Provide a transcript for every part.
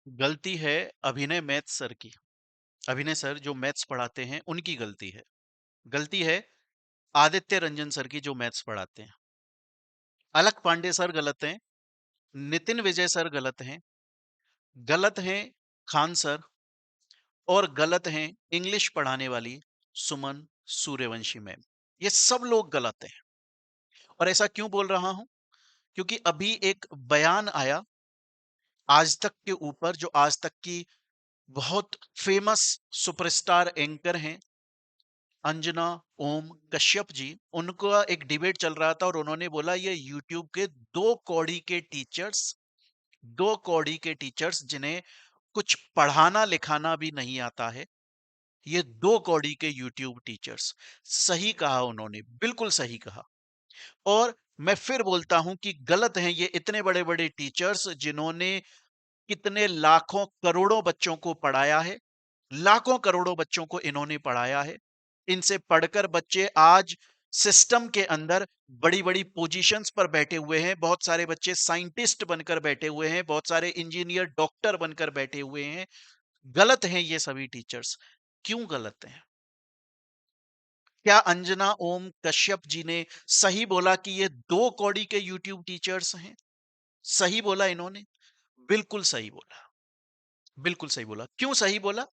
गलती है अभिनय मैथ्स सर की। अभिनय सर जो मैथ्स पढ़ाते हैं उनकी गलती है। गलती है आदित्य रंजन सर की जो मैथ्स पढ़ाते हैं। अलक पांडे सर गलत हैं, नितिन विजय सर गलत हैं, गलत हैं खान सर और गलत हैं इंग्लिश पढ़ाने वाली सुमन सूर्यवंशी मैम। ये सब लोग गलत हैं। और ऐसा क्यों बोल रहा हूं? क्योंकि अभी एक बयान आया आज तक के ऊपर, जो आज तक की बहुत फेमस सुपरस्टार एंकर हैं अंजना ओम कश्यप जी। उनका एक डिबेट चल रहा था और उन्होंने बोला ये यूट्यूब के दो कौड़ी के टीचर्स जिन्हें कुछ पढ़ाना लिखाना भी नहीं आता है, ये दो कौड़ी के यूट्यूब टीचर्स। सही कहा उन्होंने, बिल्कुल सही कहा। और मैं फिर बोलता हूं कि गलत हैं ये इतने बड़े बड़े टीचर्स जिन्होंने कितने लाखों करोड़ों बच्चों को पढ़ाया है। लाखों करोड़ों बच्चों को इन्होंने पढ़ाया है। इनसे पढ़कर बच्चे आज सिस्टम के अंदर बड़ी बड़ी पोजीशंस पर बैठे हुए हैं। बहुत सारे बच्चे साइंटिस्ट बनकर बैठे हुए हैं, बहुत सारे इंजीनियर डॉक्टर बनकर बैठे हुए हैं। गलत हैं ये सभी टीचर्स। क्यों गलत हैं? क्या अंजना ओम कश्यप जी ने सही बोला कि ये दो कौड़ी के यूट्यूब टीचर्स हैं? सही बोला इन्होंने? बिल्कुल सही बोला। बिल्कुल सही बोला। क्यों सही बोला?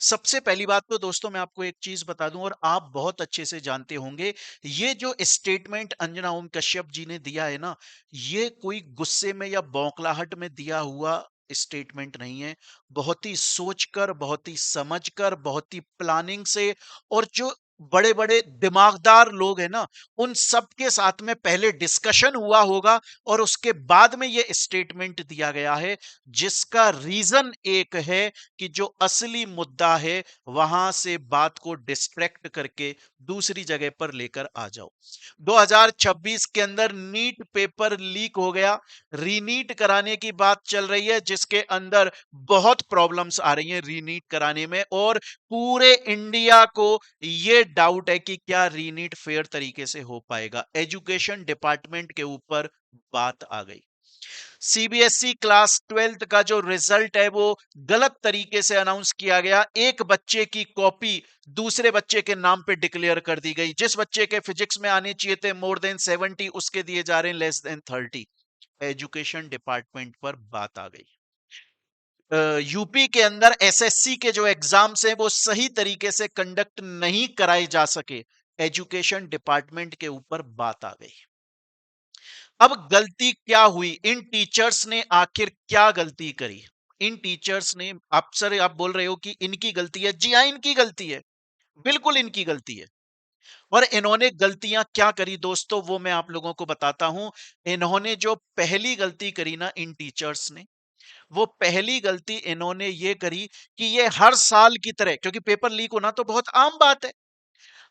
सबसे पहली बात तो दोस्तों मैं आपको एक चीज बता दूं और आप बहुत अच्छे से जानते होंगे, ये जो स्टेटमेंट अंजना ओम कश्यप जी ने दिया है ना, ये कोई गुस्से में या बौखलाहट में दिया हुआ स्टेटमेंट नहीं है। बहुत ही सोचकर, बहुत ही समझकर, बहुत ही प्लानिंग से, और जो बड़े बड़े दिमागदार लोग हैं ना, उन सब के साथ में पहले डिस्कशन हुआ होगा और उसके बाद में ये स्टेटमेंट दिया गया है, जिसका रीजन एक है कि जो असली मुद्दा है वहां से बात को डिस्ट्रैक्ट करके दूसरी जगह पर लेकर आ जाओ। 2026 के अंदर नीट पेपर लीक हो गया, रीनीट कराने की बात चल रही है, जिसके अंदर बहुत प्रॉब्लम्स आ रही हैं रीनीट कराने में, और पूरे इंडिया को यह डाउट है कि क्या रीनीट फेयर तरीके से हो पाएगा। एजुकेशन डिपार्टमेंट के ऊपर बात आ गई। सीबीएसई क्लास 12th का जो रिजल्ट है वो गलत तरीके से अनाउंस किया गया। एक बच्चे की कॉपी दूसरे बच्चे के नाम पे डिक्लेयर कर दी गई। जिस बच्चे के फिजिक्स में आने चाहिए थे मोर देन 70, उसके दिए जा रहे हैं लेस देन 30। एजुकेशन डिपार्टमेंट पर बात आ गई। यूपी के अंदर एसएससी के जो एग्जाम्स हैं वो सही तरीके से कंडक्ट नहीं कराए जा सके। एजुकेशन डिपार्टमेंट के ऊपर बात आ गई। अब गलती क्या हुई? इन टीचर्स ने आखिर क्या गलती करी? इन टीचर्स ने, आप सर आप बोल रहे हो कि इनकी गलती है। जी हां, इनकी गलती है, बिल्कुल इनकी गलती है। और इन्होंने गलतियां क्या करी दोस्तों, वो मैं आप लोगों को बताता हूं। इन्होंने जो पहली गलती करी ना, इन टीचर्स ने, वो पहली गलती इन्होंने ये करी कि ये हर साल की तरह, क्योंकि पेपर लीक होना तो बहुत आम बात है,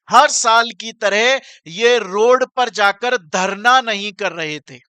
हर साल की तरह ये रोड पर जाकर धरना नहीं कर रहे थे।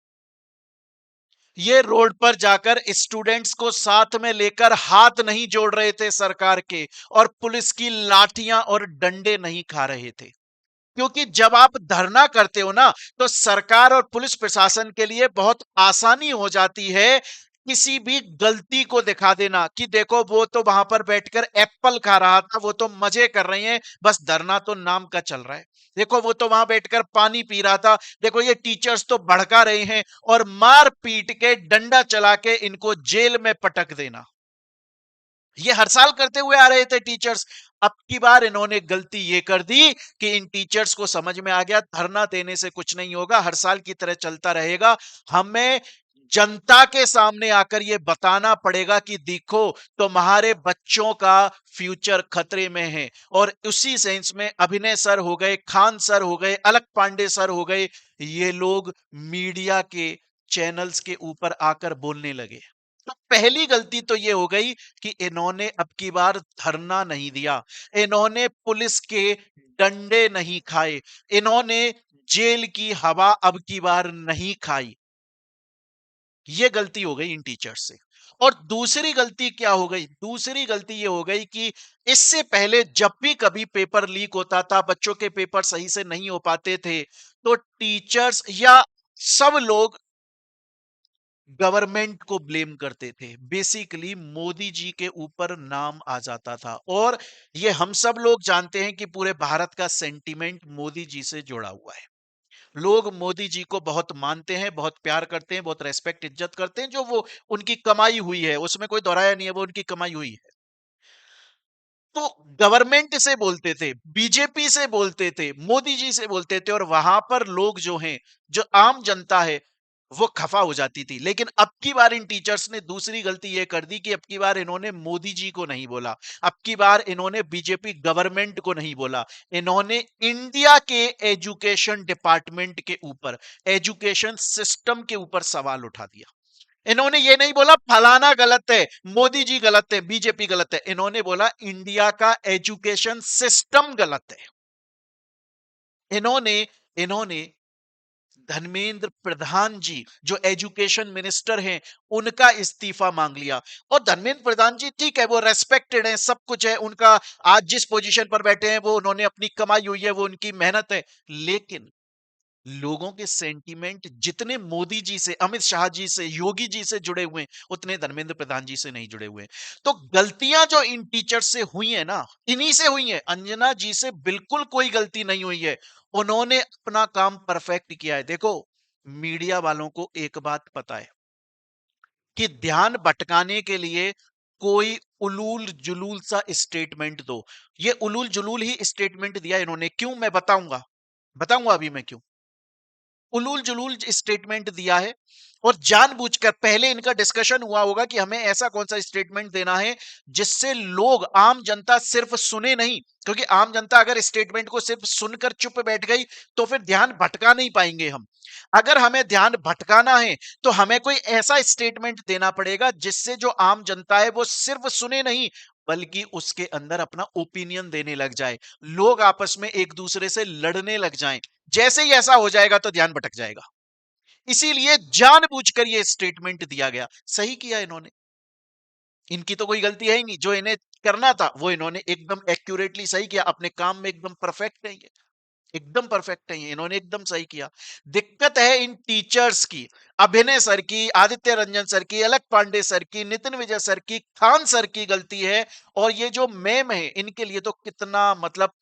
ये रोड पर जाकर स्टूडेंट्स को साथ में लेकर हाथ नहीं जोड़ रहे थे सरकार के, और पुलिस की लाठियां और डंडे नहीं खा रहे थे। क्योंकि जब आप धरना करते हो ना, तो सरकार और पुलिस प्रशासन के लिए बहुत आसानी हो जाती है किसी भी गलती को दिखा देना कि देखो वो तो वहां पर बैठकर एप्पल खा रहा था, वो तो मजे कर रहे हैं, बस धरना तो नाम का चल रहा है। देखो वो तो वहां बैठकर पानी पी रहा था, देखो ये टीचर्स तो भड़का रहे हैं, और मार पीट के डंडा चला के इनको जेल में पटक देना। ये हर साल करते हुए आ रहे थे टीचर्स। अब की बार इन्होंने गलती ये कर दी कि इन टीचर्स को समझ में आ गया धरना देने से कुछ नहीं होगा, हर साल की तरह चलता रहेगा। हमें जनता के सामने आकर ये बताना पड़ेगा कि देखो तुम्हारे बच्चों का फ्यूचर खतरे में है। और उसी सेंस में अभिनय सर हो गए, खान सर हो गए, अलक पांडे सर हो गए, ये लोग मीडिया के चैनल्स के ऊपर आकर बोलने लगे। तो पहली गलती तो ये हो गई कि इन्होंने अब की बार धरना नहीं दिया, इन्होंने पुलिस के डंडे नहीं खाए, इन्होंने जेल की हवा अब की बार नहीं खाई। ये गलती हो गई इन टीचर्स से। और दूसरी गलती क्या हो गई? दूसरी गलती ये हो गई कि इससे पहले जब भी कभी पेपर लीक होता था, बच्चों के पेपर सही से नहीं हो पाते थे, तो टीचर्स या सब लोग गवर्नमेंट को ब्लेम करते थे। बेसिकली मोदी जी के ऊपर नाम आ जाता था, और ये हम सब लोग जानते हैं कि पूरे भारत का सेंटीमेंट मोदी जी से जुड़ा हुआ है। लोग मोदी जी को बहुत मानते हैं, बहुत प्यार करते हैं, बहुत रेस्पेक्ट इज्जत करते हैं, जो वो उनकी कमाई हुई है, उसमें कोई दोहराया नहीं है, वो उनकी कमाई हुई है। तो गवर्नमेंट से बोलते थे, बीजेपी से बोलते थे, मोदी जी से बोलते थे, और वहां पर लोग जो हैं, जो आम जनता है, वो खफा हो जाती थी। लेकिन अब की बार इन टीचर्स ने दूसरी गलती ये कर दी कि अब की बार इन्होंने मोदी जी को नहीं बोला, अब की बार इन्होंने बीजेपी गवर्नमेंट को नहीं बोला, इन्होंने इंडिया के एजुकेशन डिपार्टमेंट के ऊपर, एजुकेशन सिस्टम के ऊपर सवाल उठा दिया। इन्होंने ये नहीं बोला फलाना गलत है, मोदी जी गलत है, बीजेपी गलत है, इन्होंने बोला इंडिया का एजुकेशन सिस्टम गलत है। इन्होंने इन्होंने धर्मेंद्र प्रधान जी, जो एजुकेशन मिनिस्टर हैं, उनका इस्तीफा मांग लिया। और धर्मेंद्र प्रधान जी ठीक है, वो रेस्पेक्टेड है, सब कुछ है उनका, आज जिस पोजीशन पर बैठे हैं वो उन्होंने अपनी कमाई हुई है, वो उनकी मेहनत है। लेकिन लोगों के सेंटीमेंट जितने मोदी जी से, अमित शाह जी से, योगी जी से जुड़े हुए हैं, उतने धर्मेंद्र प्रधान जी से नहीं जुड़े हुए हैं। तो गलतियां जो इन टीचर से हुई है ना, इन्हीं से हुई है। अंजना जी से बिल्कुल कोई गलती नहीं हुई है, उन्होंने अपना काम परफेक्ट किया है। देखो, मीडिया वालों को एक बात पता है कि ध्यान भटकाने के लिए कोई उलूल जुलूल सा स्टेटमेंट दो। ये उलूल जुलूल ही स्टेटमेंट दिया इन्होंने। क्यों, मैं बताऊंगा, बताऊंगा अभी मैं क्यों उलूल जुलूल स्टेटमेंट दिया है। और जानबूझकर पहले इनका डिस्कशन हुआ होगा कि हमें ऐसा कौन सा स्टेटमेंट देना है जिससे लोग, आम जनता सिर्फ सुने नहीं, क्योंकि आम जनता अगर स्टेटमेंट को सिर्फ सुनकर चुप बैठ गई तो फिर ध्यान भटका नहीं पाएंगे हम। अगर हमें ध्यान भटकाना है तो हमें कोई ऐसा स्टेटमेंट देना पड़ेगा जिससे जो आम जनता है वो सिर्फ सुने नहीं, बल्कि उसके अंदर अपना ओपिनियन देने लग जाए, लोग आपस में एक दूसरे से लड़ने लग जाएं। जैसे ही ऐसा हो जाएगा तो ध्यान भटक जाएगा। इसीलिए जानबूझकर यह स्टेटमेंट दिया गया। सही किया इन्होंने, इनकी तो कोई गलती है ही नहीं, जो इन्हें करना था वो इन्होंने एकदम एक्यूरेटली सही किया, अपने काम में एकदम परफेक्ट है ये, एकदम परफेक्ट है ये, इन्होंने एकदम सही किया। दिक्कत है इन टीचर्स की, अभिनय सर की, आदित्य रंजन सर की, अलक पांडे सर की, नितिन विजय सर की, खान सर की गलती है। और ये जो मैम है, इनके लिए तो कितना मतलब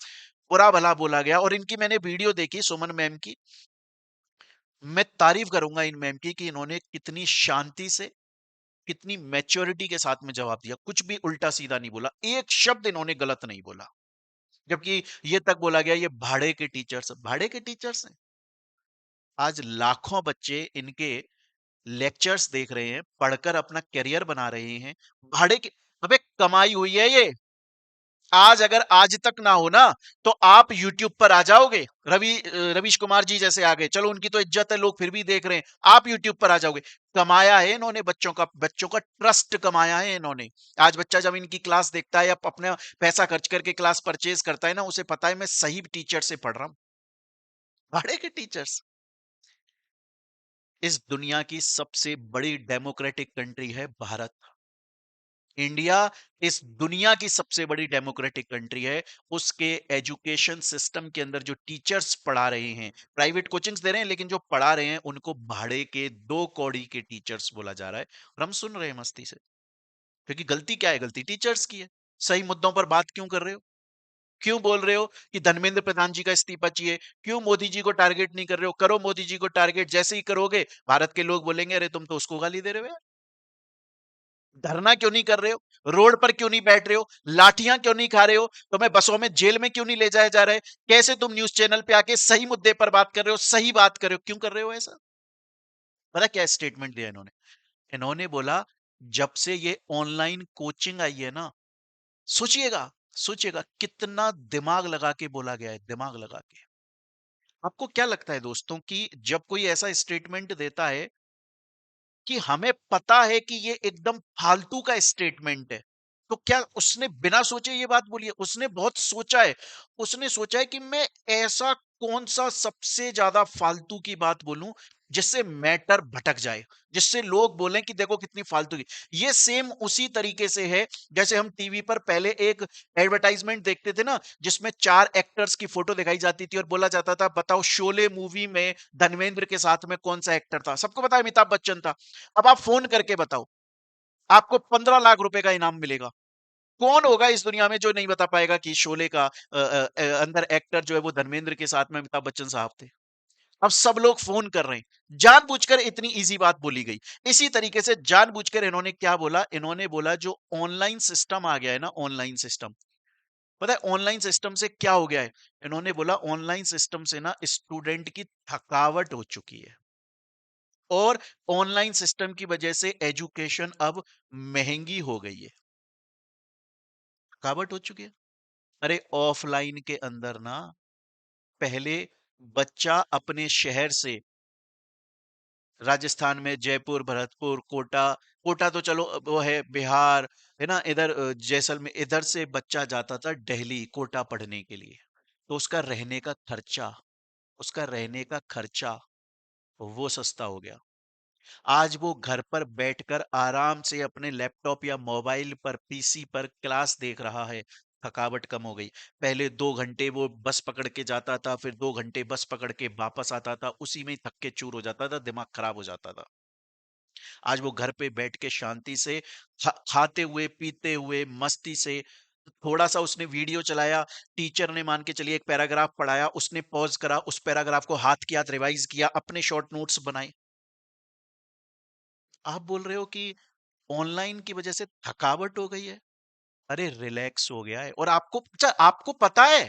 बुरा भला बोला गया। और इनकी मैंने वीडियो देखी, सुमन मैम की, मैं तारीफ करूंगा इन मैम की कि इन्होंने कितनी शांति से, कितनी मैच्योरिटी के साथ में जवाब दिया, कुछ भी उल्टा सीधा नहीं बोला, एक शब्द इन्होंने गलत नहीं बोला। जबकि ये तक बोला गया ये भाड़े के टीचर्स, भाड़े के टीचर्स हैं। आज लाखों बच्चे इनके लेक्चर्स देख रहे हैं, पढ़कर अपना करियर बना रहे हैं, भाड़े के। अबे कमाई हुई है ये। आज अगर आज तक ना हो ना, तो आप यूट्यूब पर आ जाओगे, रवीश कुमार जी जैसे आ गए, चलो उनकी तो इज्जत है, लोग फिर भी देख रहे हैं, आप यूट्यूब पर आ जाओगे। कमाया है इन्होंने, बच्चों का ट्रस्ट कमाया है इन्होंने। आज बच्चा जब इनकी क्लास देखता है या अपना पैसा खर्च करके क्लास परचेज करता है ना, उसे पता है मैं सही टीचर से पढ़ रहा हूं। भाड़े के टीचर्स। इस दुनिया की सबसे बड़ी डेमोक्रेटिक कंट्री है भारत। इंडिया इस दुनिया की सबसे बड़ी डेमोक्रेटिक कंट्री है। उसके एजुकेशन सिस्टम के अंदर जो टीचर्स पढ़ा रहे हैं, प्राइवेट कोचिंग्स दे रहे हैं, लेकिन जो पढ़ा रहे हैं उनको भाड़े के 2 कौड़ी के टीचर्स बोला जा रहा है। और हम सुन रहे हैं मस्ती से, क्योंकि गलती क्या है, गलती टीचर्स की है। सही मुद्दों पर बात क्यों कर रहे हो? क्यों बोल रहे हो कि धर्मेंद्र प्रधान जी का इस्तीफा चाहिए? क्यों मोदी जी को टारगेट नहीं कर रहे हो? करो मोदी जी को टारगेट, जैसे ही करोगे भारत के लोग बोलेंगे अरे तुम तो उसको गाली दे रहे हो यार। धरना क्यों नहीं कर रहे हो? रोड पर क्यों नहीं बैठ रहे हो? लाठियां क्यों नहीं खा रहे हो? तुम्हें बसों में, जेल में क्यों नहीं ले जाया जा रहा है? कैसे तुम न्यूज चैनल पे आके सही मुद्दे पर बात कर रहे हो, सही बात कर रहे हो? क्यों कर रहे हो ऐसा? पता क्या स्टेटमेंट दिया इन्होंने? इन्होंने बोला जब से ये ऑनलाइन कोचिंग आई है ना, सोचिएगा, सोचिएगा कितना दिमाग लगा के बोला गया है, दिमाग लगा के। आपको क्या लगता है दोस्तों कि जब कोई ऐसा स्टेटमेंट देता है कि हमें पता है कि ये एकदम फालतू का स्टेटमेंट है, तो क्या उसने बिना सोचे ये बात बोली है? उसने बहुत सोचा है। उसने सोचा है कि मैं ऐसा कौन सा सबसे ज्यादा फालतू की बात बोलूं जिससे मैटर भटक जाए, जिससे लोग बोलें कि देखो कितनी फालतू की। ये सेम उसी तरीके से है जैसे हम टीवी पर पहले एक एडवर्टाइजमेंट देखते थे ना, जिसमें 4 एक्टर्स की फोटो दिखाई जाती थी और बोला जाता था बताओ शोले मूवी में धर्मेंद्र के साथ में कौन सा एक्टर था? सबको पता है अमिताभ बच्चन था। अब आप फोन करके बताओ, आपको 15 लाख रुपए का इनाम मिलेगा। कौन होगा इस दुनिया में जो नहीं बता पाएगा कि शोले का अंदर एक्टर जो है वो धर्मेंद्र के साथ में अमिताभ बच्चन साहब थे। अब सब लोग फोन कर रहे हैं, जानबूझकर इतनी इजी बात बोली गई। इसी तरीके से जानबूझकर इन्होंने क्या बोला, इन्होंने बोला जो ऑनलाइन सिस्टम आ गया है ना, ऑनलाइन सिस्टम, पता है ऑनलाइन सिस्टम से क्या हो गया है? इन्होंने बोला ऑनलाइन सिस्टम से ना स्टूडेंट की थकावट हो चुकी है और ऑनलाइन सिस्टम की वजह से एजुकेशन अब महंगी हो गई है। थकावट हो चुकी है। अरे ऑफलाइन के अंदर ना पहले बच्चा अपने शहर से, राजस्थान में जयपुर, भरतपुर, कोटा, कोटा तो चलो वो है बिहार, है ना, इधर जैसलमेर, इधर से बच्चा जाता था दिल्ली कोटा पढ़ने के लिए। तो उसका रहने का खर्चा वो सस्ता हो गया। आज वो घर पर बैठकर आराम से अपने लैपटॉप या मोबाइल पर, पीसी पर क्लास देख रहा है। थकावट कम हो गई। पहले 2 घंटे वो बस पकड़ के जाता था, फिर 2 घंटे बस पकड़ के वापस आता था, उसी में ही थक के चूर हो जाता था, दिमाग खराब हो जाता था। आज वो घर पे बैठ के शांति से खाते हुए पीते हुए मस्ती से, थोड़ा सा उसने वीडियो चलाया, टीचर ने मान के चलिए एक पैराग्राफ पढ़ाया, उसने पॉज करा, उस पैराग्राफ को हाथ के हाथ रिवाइज किया, अपने शॉर्ट नोट्स बनाए। आप बोल रहे हो कि ऑनलाइन की वजह से थकावट हो गई है? अरे रिलैक्स हो गया है। और आपको, अच्छा आपको पता है,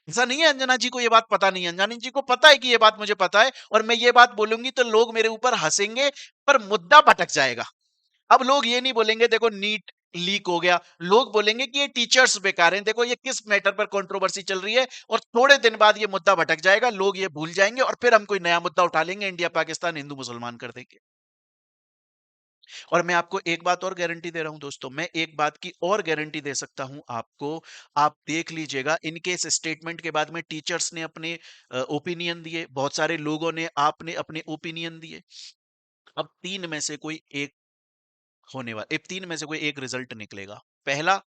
ऐसा नहीं है अंजना जी को ये बात पता नहीं है, अंजना जी को पता है कि ये बात मुझे पता है, और मैं ये बात बोलूंगी तो लोग मेरे ऊपर हंसेंगे, पर मुद्दा भटक जाएगा। अब लोग ये नहीं बोलेंगे देखो नीट लीक हो गया, लोग बोलेंगे कि ये टीचर्स बेकार हैं, देखो ये किस मैटर पर कंट्रोवर्सी चल रही है, और थोड़े दिन बाद ये मुद्दा भटक जाएगा, लोग ये भूल जाएंगे और फिर हम कोई नया मुद्दा उठा लेंगे, इंडिया पाकिस्तान हिंदू मुसलमान कर देंगे। और मैं आपको एक बात और गारंटी दे रहा हूं दोस्तों, मैं एक बात की और गारंटी दे सकता हूं आपको, आप देख लीजिएगा, इनके इस स्टेटमेंट के बाद में टीचर्स ने अपने ओपिनियन दिए, बहुत सारे लोगों ने आपने अपने ओपिनियन दिए। अब तीन में से कोई एक होने वाला, एक तीन में से कोई एक रिजल्ट निकलेगा। पहला,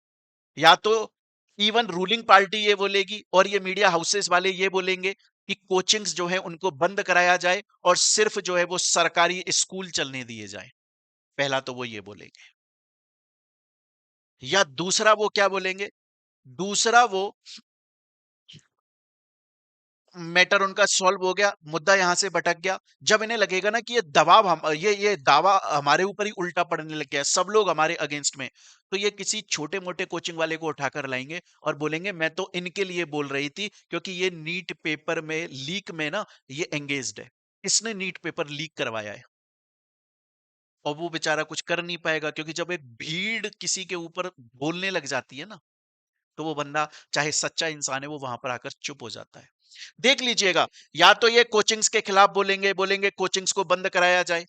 या तो इवन रूलिंग पार्टी ये बोलेगी और ये मीडिया हाउसेस वाले ये बोलेंगे कि कोचिंग्स जो है उनको बंद कराया जाए और सिर्फ जो है वो सरकारी स्कूल चलने दिए जाए। पहला तो वो ये बोलेंगे। या दूसरा वो क्या बोलेंगे, दूसरा वो मैटर उनका सॉल्व हो गया, मुद्दा यहां से भटक गया। जब इन्हें लगेगा ना कि ये दबाव हम ये दावा हमारे ऊपर ही उल्टा पड़ने लग गया है, सब लोग हमारे अगेंस्ट में, तो ये किसी छोटे मोटे कोचिंग वाले को उठाकर लाएंगे और बोलेंगे मैं तो इनके लिए बोल रही थी क्योंकि ये नीट पेपर में लीक में ना ये एंगेज्ड है, इसने नीट पेपर लीक करवाया है। और वो बेचारा कुछ कर नहीं पाएगा, क्योंकि जब एक भीड़ किसी के ऊपर बोलने लग जाती है ना, तो वो बंदा चाहे सच्चा इंसान है वो वहां पर आकर चुप हो जाता है। देख लीजिएगा, या तो ये कोचिंग्स के खिलाफ बोलेंगे, बोलेंगे कोचिंग्स को बंद कराया जाए,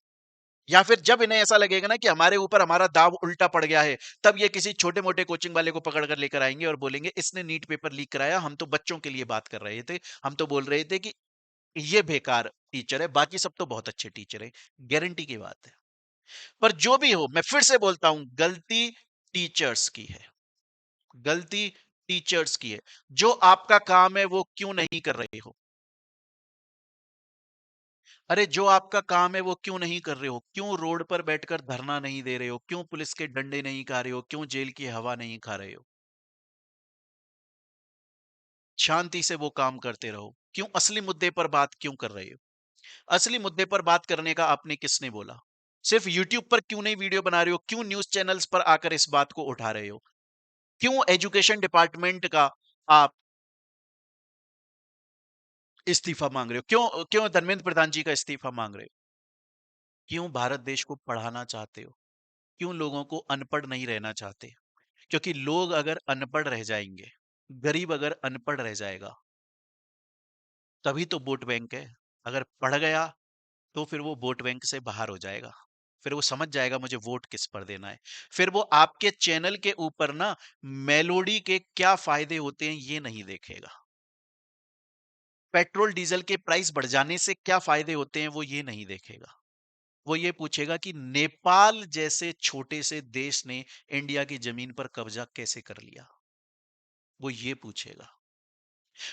या फिर जब इन्हें ऐसा लगेगा ना कि हमारे ऊपर हमारा दाव उल्टा पड़ गया है, तब ये किसी छोटे मोटे कोचिंग वाले को पकड़ कर लेकर आएंगे और बोलेंगे इसने नीट पेपर लीक कराया, हम तो बच्चों के लिए बात कर रहे थे, हम तो बोल रहे थे कि ये बेकार टीचर है, बाकी सब तो बहुत अच्छे टीचर है। गारंटी की बात है। पर जो भी हो, मैं फिर से बोलता हूं, गलती टीचर्स की है, गलती टीचर्स की है। जो आपका काम है वो क्यों नहीं कर रहे हो? अरे जो आपका काम है वो क्यों नहीं कर रहे हो? क्यों रोड पर बैठकर धरना नहीं दे रहे हो? क्यों पुलिस के डंडे नहीं खा रहे हो? क्यों जेल की हवा नहीं खा रहे हो? शांति से वो काम करते रहो। क्यों असली मुद्दे पर बात क्यों कर रहे हो? असली मुद्दे पर बात करने का आपने किसने बोला? सिर्फ यूट्यूब पर क्यों नहीं वीडियो बना रहे हो? क्यों न्यूज़ चैनल्स पर आकर इस बात को उठा रहे हो? क्यों एजुकेशन डिपार्टमेंट का आप इस्तीफा मांग रहे हो? क्यों क्यों धर्मेंद्र प्रधान जी का इस्तीफा मांग रहे हो? क्यों भारत देश को पढ़ाना चाहते हो? क्यों लोगों को अनपढ़ नहीं रहना चाहते? क्योंकि लोग अगर अनपढ़ रह जाएंगे, गरीब अगर अनपढ़ रह जाएगा, तभी तो वोट बैंक है। अगर पढ़ गया तो फिर वो वोट बैंक से बाहर हो जाएगा। फिर वो समझ जाएगा मुझे वोट किस पर देना है। फिर वो आपके चैनल के ऊपर ना मेलोडी के क्या फायदे होते हैं ये नहीं देखेगा। पेट्रोल डीजल के प्राइस बढ़ जाने से क्या फायदे होते हैं वो ये नहीं देखेगा। वो ये पूछेगा कि नेपाल जैसे छोटे से देश ने इंडिया की जमीन पर कब्जा कैसे कर लिया। वो ये पूछेगा।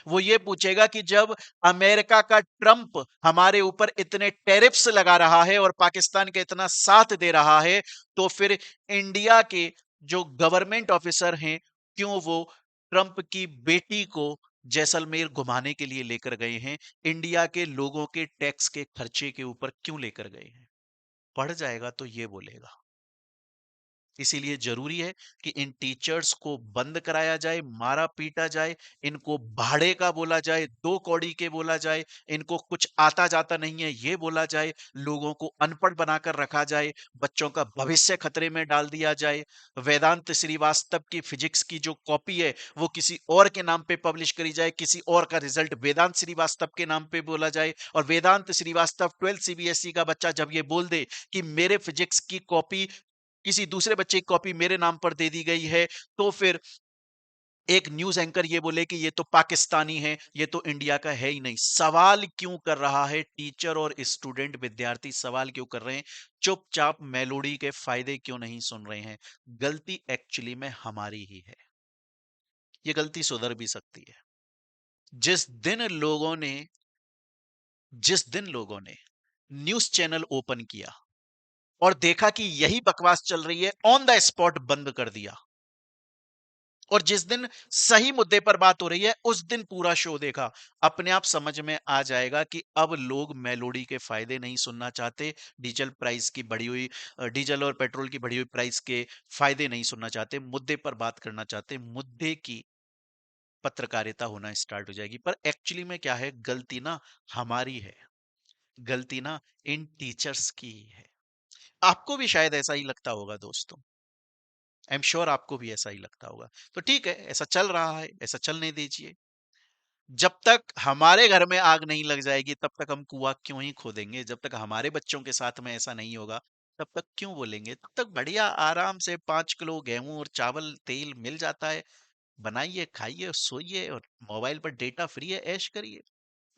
वो ये पूछेगा कि जब अमेरिका का ट्रंप हमारे ऊपर इतने टैरिफ्स लगा रहा है और पाकिस्तान के इतना साथ दे रहा है, तो फिर इंडिया के जो गवर्नमेंट ऑफिसर हैं, क्यों वो ट्रंप की बेटी को जैसलमेर घुमाने के लिए लेकर गए हैं, इंडिया के लोगों के टैक्स के खर्चे के ऊपर क्यों लेकर गए हैं। पढ़ जाएगा तो ये बोलेगा। इसीलिए जरूरी है कि इन टीचर्स को बंद कराया जाए, मारा पीटा जाए, इनको भाड़े का बोला जाए, दो कौड़ी के बोला जाए, इनको कुछ आता जाता नहीं है ये बोला जाए, लोगों को अनपढ़ बनाकर रखा जाए, बच्चों का भविष्य खतरे में डाल दिया जाए। वेदांत श्रीवास्तव की फिजिक्स की जो कॉपी है वो किसी और के नाम पे पब्लिश करी जाए, किसी और का रिजल्ट वेदांत श्रीवास्तव के नाम पे बोला जाए, और वेदांत श्रीवास्तव 12th सीबीएसई का बच्चा जब ये बोल दे कि मेरे फिजिक्स की कॉपी किसी दूसरे बच्चे की कॉपी मेरे नाम पर दे दी गई है, तो फिर एक न्यूज़ एंकर ये बोले कि ये तो पाकिस्तानी है, ये तो इंडिया का है ही नहीं। सवाल क्यों कर रहा है टीचर और स्टूडेंट, विद्यार्थी सवाल क्यों कर रहे हैं? चुपचाप मेलोडी के फायदे क्यों नहीं सुन रहे हैं? गलती एक्चुअली में हमारी ही है। ये गलती सुधर भी सकती है। जिस दिन लोगों ने जिस दिन लोगों ने न्यूज़ चैनल ओपन किया और देखा कि यही बकवास चल रही है, ऑन द स्पॉट बंद कर दिया। और जिस दिन सही मुद्दे पर बात हो रही है उस दिन पूरा शो देखा। अपने आप समझ में आ जाएगा कि अब लोग मेलोडी के फायदे नहीं सुनना चाहते, डीजल प्राइस की बढ़ी हुई डीजल और पेट्रोल की बढ़ी हुई प्राइस के फायदे नहीं सुनना चाहते, मुद्दे पर बात करना चाहते। मुद्दे की पत्रकारिता होना स्टार्ट हो जाएगी। पर एक्चुअली में क्या है, गलती ना हमारी है, गलती ना इन टीचर्स की ही है। आपको भी शायद ऐसा ही लगता होगा दोस्तों। आई एम श्योर आपको भी ऐसा ही लगता होगा। तो ठीक है, ऐसा चल रहा है, ऐसा चलने दीजिए। जब तक हमारे घर में आग नहीं लग जाएगी तब तक हम कुआं क्यों ही खोदेंगे। जब तक हमारे बच्चों के साथ में ऐसा नहीं होगा तब तक क्यों बोलेंगे। तब तक बढ़िया आराम से 5 किलो गेहूं और चावल तेल मिल जाता है, बनाइए खाइए सोइए और मोबाइल पर डेटा फ्री है, ऐश करिए।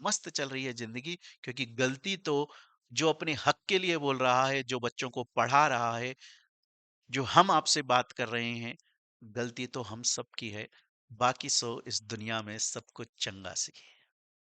मस्त चल रही है जिंदगी। क्योंकि गलती तो जो अपने हक के लिए बोल रहा है, जो बच्चों को पढ़ा रहा है, जो हम आपसे बात कर रहे हैं, गलती तो हम सब की है। बाकी सो इस दुनिया में सब कुछ चंगा सी है।